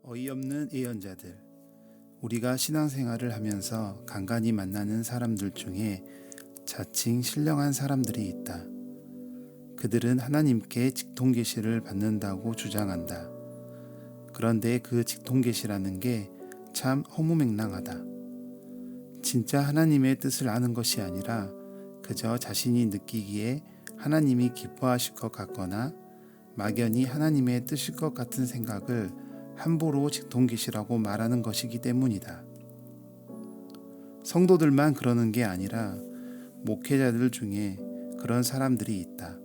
어이없는 예언자들. 우리가 신앙생활을 하면서 간간히 만나는 사람들 중에 자칭 신령한 사람들이 있다. 그들은 하나님께 직통계시를 받는다고 주장한다. 그런데 그 직통계시라는 게 참 허무맹랑하다. 진짜 하나님의 뜻을 아는 것이 아니라 그저 자신이 느끼기에 하나님이 기뻐하실 것 같거나 막연히 하나님의 뜻일 것 같은 생각을 함부로 직통계시라고 말하는 것이기 때문이다. 성도들만 그러는 게 아니라 목회자들 중에 그런 사람들이 있다.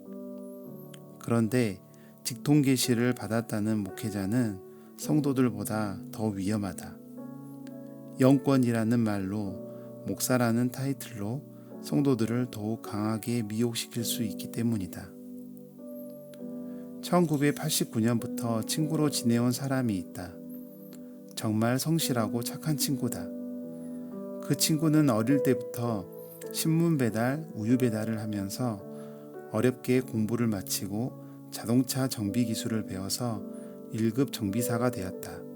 그런데 직통계시를 받았다는 목회자는 성도들보다 더 위험하다. 영권이라는 말로 목사라는 타이틀로 성도들을 더욱 강하게 미혹시킬 수 있기 때문이다. 1989년부터 친구로 지내온 사람이 있다. 정말 성실하고 착한 친구다. 그 친구는 어릴 때부터 신문 배달, 우유 배달을 하면서 어렵게 공부를 마치고 자동차 정비 기술을 배워서 1급 정비사가 되었다.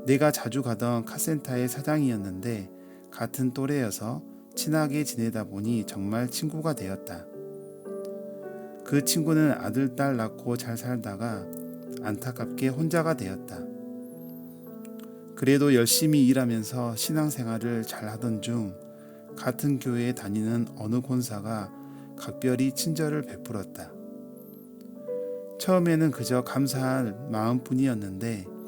내가 자주 가던 카센터의 사장이었는데 같은 또래여서 친하게 지내다 보니 정말 친구가 되었다. 그 친구는 아들, 딸 낳고 잘 살다가 안타깝게 혼자가 되었다. 그래도 열심히 일하면서 신앙생활을 잘 하던 중 같은 교회에 다니는 어느 권사가 각별히 친절을 베풀었다. 처음에는 그저 감사할 마음뿐이었는데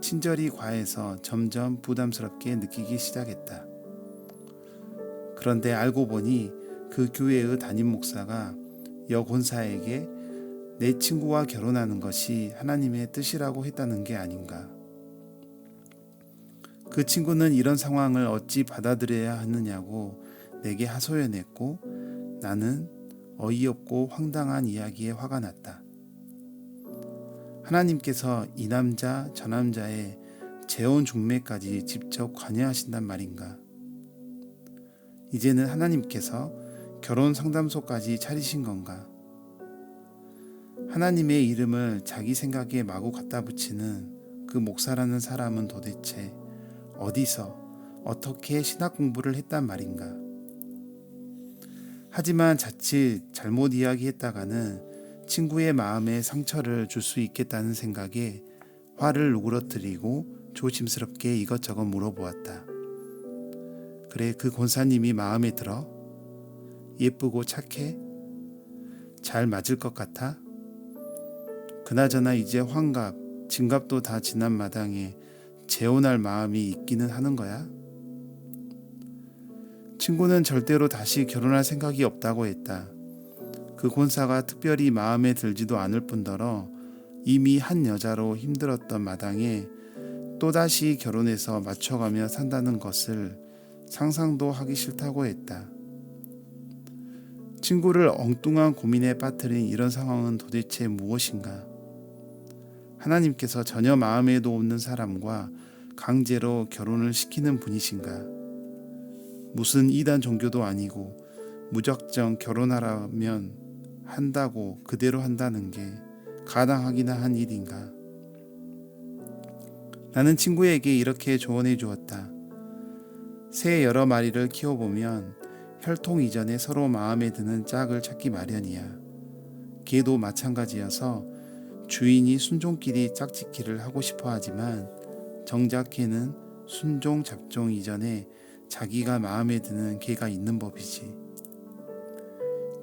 친절이 과해서 점점 부담스럽게 느끼기 시작했다. 그런데 알고 보니 그 교회의 담임 목사가 여 권사에게 내 친구와 결혼하는 것이 하나님의 뜻이라고 했다는 게 아닌가. 그 친구는 이런 상황을 어찌 받아들여야 하느냐고 내게 하소연했고 나는 어이없고 황당한 이야기에 화가 났다. 하나님께서 이 남자 저 남자의 재혼 중매까지 직접 관여하신단 말인가. 이제는 하나님께서 결혼 상담소까지 차리신 건가. 하나님의 이름을 자기 생각에 마구 갖다 붙이는 그 목사라는 사람은 도대체 어디서 어떻게 신학 공부를 했단 말인가. 하지만 자칫 잘못 이야기했다가는 친구의 마음에 상처를 줄 수 있겠다는 생각에 화를 누그러뜨리고 조심스럽게 이것저것 물어보았다. 그래, 그 권사님이 마음에 들어? 예쁘고 착해? 잘 맞을 것 같아? 그나저나 이제 환갑, 진갑도 다 지난 마당에 재혼할 마음이 있기는 하는 거야? 친구는 절대로 다시 결혼할 생각이 없다고 했다. 그 권사가 특별히 마음에 들지도 않을 뿐더러 이미 한 여자로 힘들었던 마당에 또다시 결혼해서 맞춰가며 산다는 것을 상상도 하기 싫다고 했다. 친구를 엉뚱한 고민에 빠뜨린 이런 상황은 도대체 무엇인가? 하나님께서 전혀 마음에도 없는 사람과 강제로 결혼을 시키는 분이신가? 무슨 이단 종교도 아니고 무작정 결혼하라면 한다고 그대로 한다는 게 가당하기나 한 일인가? 나는 친구에게 이렇게 조언해 주었다. 새 여러 마리를 키워보면 혈통 이전에 서로 마음에 드는 짝을 찾기 마련이야. 개도 마찬가지여서 주인이 순종끼리 짝짓기를 하고 싶어 하지만 정작 개는 순종 잡종 이전에 자기가 마음에 드는 개가 있는 법이지.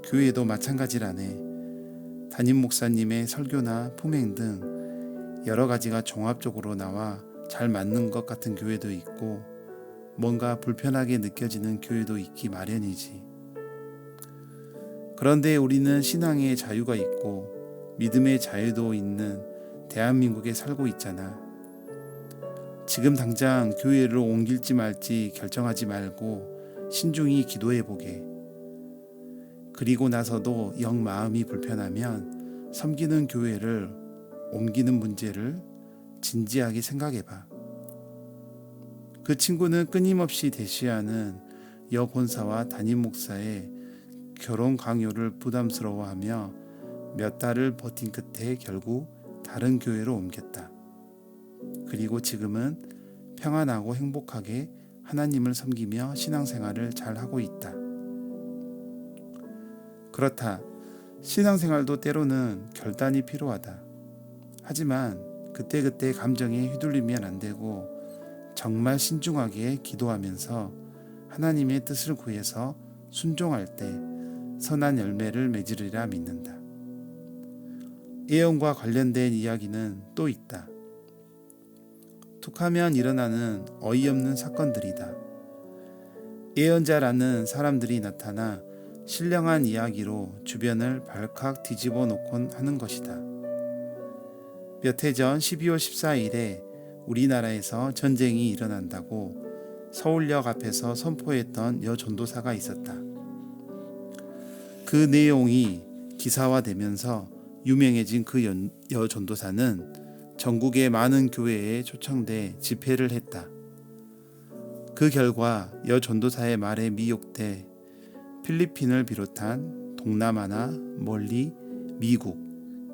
교회도 마찬가지라네. 담임 목사님의 설교나 품행 등 여러 가지가 종합적으로 나와 잘 맞는 것 같은 교회도 있고 뭔가 불편하게 느껴지는 교회도 있기 마련이지. 그런데 우리는 신앙의 자유가 있고 믿음의 자유도 있는 대한민국에 살고 있잖아. 지금 당장 교회를 옮길지 말지 결정하지 말고 신중히 기도해 보게. 그리고 나서도 영 마음이 불편하면 섬기는 교회를 옮기는 문제를 진지하게 생각해 봐. 그 친구는 끊임없이 대시하는 여 권사와 담임 목사의 결혼 강요를 부담스러워하며 몇 달을 버틴 끝에 결국 다른 교회로 옮겼다. 그리고 지금은 평안하고 행복하게 하나님을 섬기며 신앙생활을 잘 하고 있다. 그렇다. 신앙생활도 때로는 결단이 필요하다. 하지만 그때그때 감정에 휘둘리면 안 되고 정말 신중하게 기도하면서 하나님의 뜻을 구해서 순종할 때 선한 열매를 맺으리라 믿는다. 예언과 관련된 이야기는 또 있다. 툭하면 일어나는 어이없는 사건들이다. 예언자라는 사람들이 나타나 신령한 이야기로 주변을 발칵 뒤집어 놓곤 하는 것이다. 몇 해 전 12월 14일에 우리나라에서 전쟁이 일어난다고 서울역 앞에서 선포했던 여전도사가 있었다. 그 내용이 기사화되면서 유명해진 그 여전도사는 전국의 많은 교회에 초청돼 집회를 했다. 그 결과 여전도사의 말에 미혹돼 필리핀을 비롯한 동남아나 멀리 미국,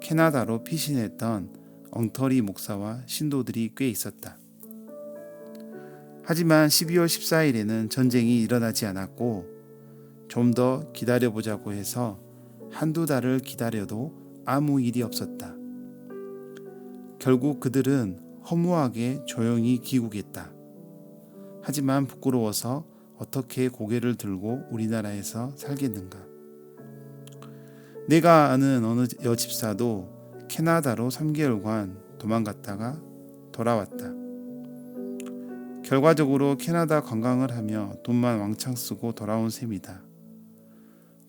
캐나다로 피신했던 엉터리 목사와 신도들이 꽤 있었다. 하지만 12월 14일에는 전쟁이 일어나지 않았고 좀 더 기다려보자고 해서 한두 달을 기다려도 아무 일이 없었다. 결국 그들은 허무하게 조용히 기국했다. 하지만 부끄러워서 어떻게 고개를 들고 우리나라에서 살겠는가. 내가 아는 어느 여집사도 캐나다로 3개월간 도망갔다가 돌아왔다. 결과적으로 캐나다 관광을 하며 돈만 왕창 쓰고 돌아온 셈이다.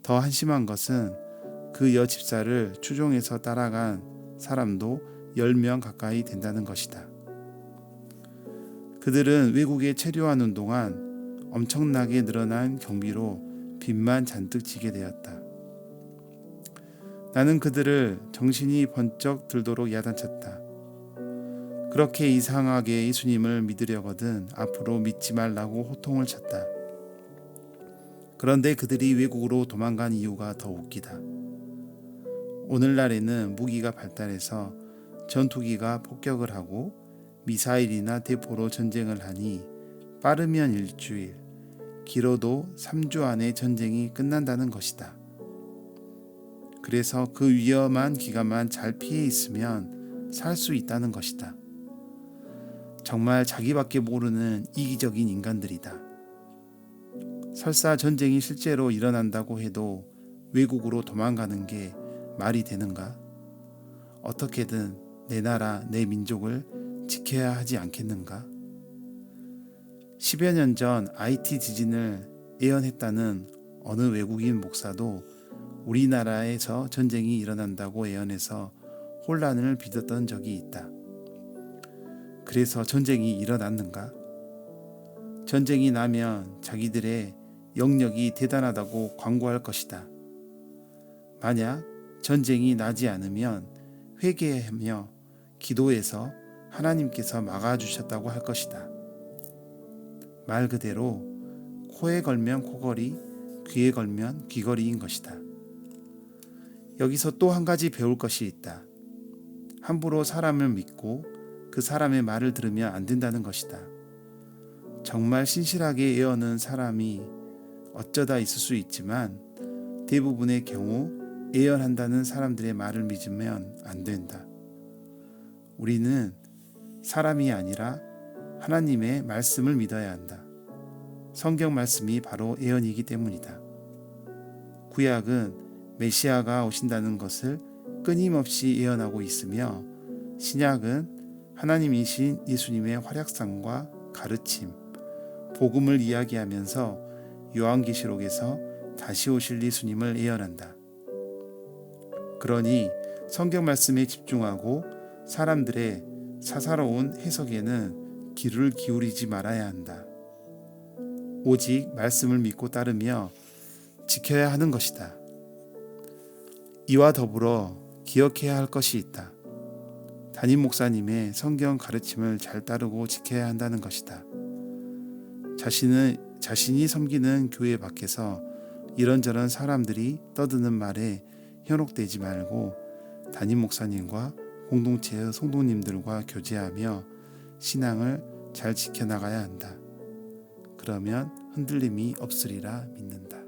더 한심한 것은 그 여집사를 추종해서 따라간 사람도 10명 가까이 된다는 것이다. 그들은 외국에 체류하는 동안 엄청나게 늘어난 경비로 빚만 잔뜩 지게 되었다. 나는 그들을 정신이 번쩍 들도록 야단쳤다. 그렇게 이상하게 예수님을 믿으려거든 앞으로 믿지 말라고 호통을 쳤다. 그런데 그들이 외국으로 도망간 이유가 더 웃기다. 오늘날에는 무기가 발달해서 전투기가 폭격을 하고 미사일이나 대포로 전쟁을 하니 빠르면 일주일, 길어도 3주 안에 전쟁이 끝난다는 것이다. 그래서 그 위험한 기간만 잘 피해 있으면 살 수 있다는 것이다. 정말 자기밖에 모르는 이기적인 인간들이다. 설사 전쟁이 실제로 일어난다고 해도 외국으로 도망가는 게 말이 되는가? 어떻게든 내 나라, 내 민족을 지켜야 하지 않겠는가? 10여 년 전 IT 지진을 예언했다는 어느 외국인 목사도 우리나라에서 전쟁이 일어난다고 예언해서 혼란을 빚었던 적이 있다. 그래서 전쟁이 일어났는가? 전쟁이 나면 자기들의 영역이 대단하다고 광고할 것이다. 만약 전쟁이 나지 않으면 회개하며 기도해서 하나님께서 막아주셨다고 할 것이다. 말 그대로 코에 걸면 코걸이, 귀에 걸면 귀걸이인 것이다. 여기서 또 한 가지 배울 것이 있다. 함부로 사람을 믿고 그 사람의 말을 들으면 안 된다는 것이다. 정말 신실하게 예언하는 사람이 어쩌다 있을 수 있지만 대부분의 경우 예언한다는 사람들의 말을 믿으면 안 된다. 우리는 사람이 아니라 하나님의 말씀을 믿어야 한다. 성경 말씀이 바로 예언이기 때문이다. 구약은 메시아가 오신다는 것을 끊임없이 예언하고 있으며 신약은 하나님이신 예수님의 활약상과 가르침, 복음을 이야기하면서 요한계시록에서 다시 오실 예수님을 예언한다. 그러니 성경 말씀에 집중하고 사람들의 사사로운 해석에는 귀를 기울이지 말아야 한다. 오직 말씀을 믿고 따르며 지켜야 하는 것이다. 이와 더불어 기억해야 할 것이 있다. 담임 목사님의 성경 가르침을 잘 따르고 지켜야 한다는 것이다. 자신이 섬기는 교회 밖에서 이런저런 사람들이 떠드는 말에 현혹되지 말고 담임 목사님과 공동체의 성도님들과 교제하며 신앙을 잘 지켜나가야 한다. 그러면 흔들림이 없으리라 믿는다.